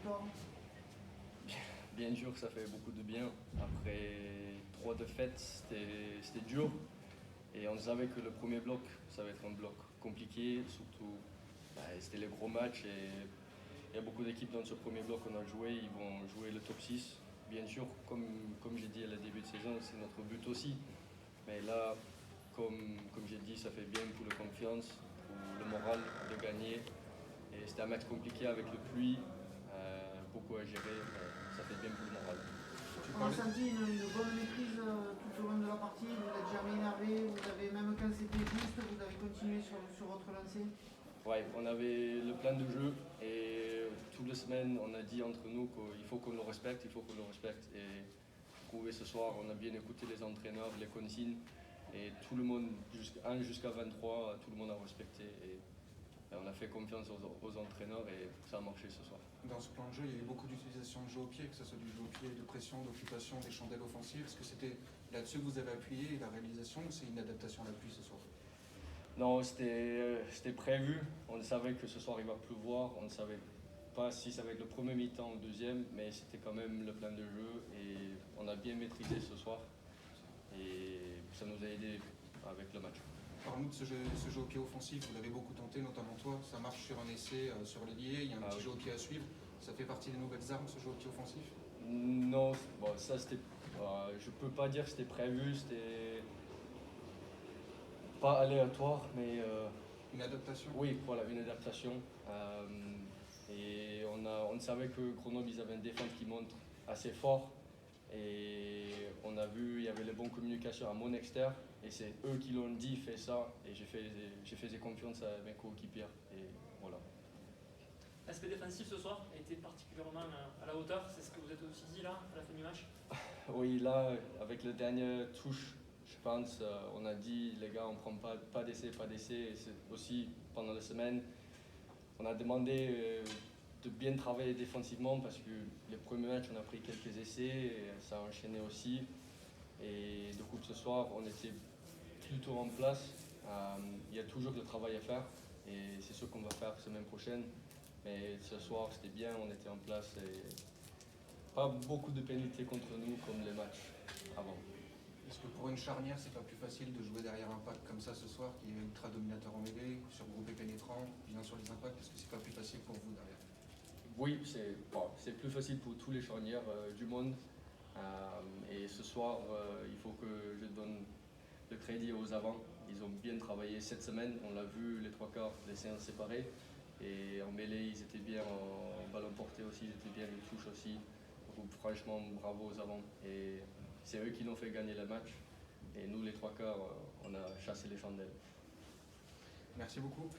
victoire? Bien sûr, ça fait beaucoup de bien. Après 3 défaites, c'était dur. Et on savait que le premier bloc, ça va être un bloc compliqué. Surtout, c'était les gros matchs. Et il y a beaucoup d'équipes dans ce premier bloc qu'on a joué. Ils vont jouer le top 6. Bien sûr, comme j'ai dit à la début de saison, c'est notre but aussi. Mais là, comme j'ai dit, ça fait bien pour la confiance, pour le moral de gagner. Et c'était un match compliqué avec le pluie, beaucoup à gérer, mais ça fait bien pour le moral. On a senti une bonne maîtrise tout au long de la partie, vous n'êtes jamais énervé, vous avez, même quand c'était juste, vous avez continué sur votre lancée? Ouais, on avait le plan de jeu et toutes les semaines on a dit entre nous qu'il faut qu'on le respecte, il faut qu'on le respecte. Et j'ai trouvé ce soir, on a bien écouté les entraîneurs, les consignes et tout le monde, 1 jusqu'à 23, tout le monde a respecté. Et on a fait confiance aux entraîneurs et ça a marché ce soir. Dans ce plan de jeu, il y a eu beaucoup d'utilisation de jeu au pied, que ce soit du jeu au pied, de pression, d'occupation, des chandelles offensives. Est-ce que c'était là-dessus que vous avez appuyé la réalisation ou c'est une adaptation à la pluie ce soir? Non, c'était prévu. On savait que ce soir il va pleuvoir. On ne savait pas si ça va être le premier mi-temps ou le deuxième, mais c'était quand même le plan de jeu et on a bien maîtrisé ce soir. Et ça nous a aidé avec le match. Parle-nous de ce jeu au pied offensif, vous l'avez beaucoup tenté, notamment toi. Ça marche sur un essai, sur l'ailier, il y a un petit jeu au pied à suivre. Ça fait partie des nouvelles armes, ce jeu au pied offensif? Non, bon, ça c'était. Je peux pas dire que c'était prévu, c'était pas aléatoire, mais. Une adaptation? Oui, voilà, une adaptation. Et on savait que Grenoble, ils avaient une défense qui monte assez fort. Et on a vu, il y avait les bonnes communications à mon extérieur. Et c'est eux qui l'ont dit, fais ça. Et j'ai fait confiance à mes coéquipiers. Et voilà. L'aspect défensif ce soir a été particulièrement à la hauteur, c'est ce que vous êtes aussi dit là, à la fin du match? Oui, là, avec le dernier touche, je pense, on a dit, les gars, on ne prend pas d'essai, pas d'essai. Et c'est aussi, pendant la semaine, on a demandé de bien travailler défensivement parce que les premiers matchs, on a pris quelques essais et ça a enchaîné aussi. Et du coup, ce soir, on était plutôt en place. Il y a toujours du travail à faire et c'est ce qu'on va faire la semaine prochaine. Mais ce soir, c'était bien, on était en place et pas beaucoup de pénalités contre nous comme les matchs avant. Est-ce que pour une charnière, c'est pas plus facile de jouer derrière un pack comme ça ce soir, qui est ultra dominateur en mêlée, surgroupé pénétrant, bien sur les impacts? Est-ce que c'est pas plus facile pour vous derrière? Oui, c'est plus facile pour tous les charnières du monde. Et ce soir, il faut que je donne le crédit aux avants. Ils ont bien travaillé cette semaine. On l'a vu, les 3 quarts, les séances séparées. Et en mêlée, ils étaient bien, en ballon porté aussi, ils étaient bien, les touches aussi. Donc, franchement, bravo aux avants. Et c'est eux qui l'ont fait gagner le match. Et nous, les 3 quarts, on a chassé les chandelles. Merci beaucoup.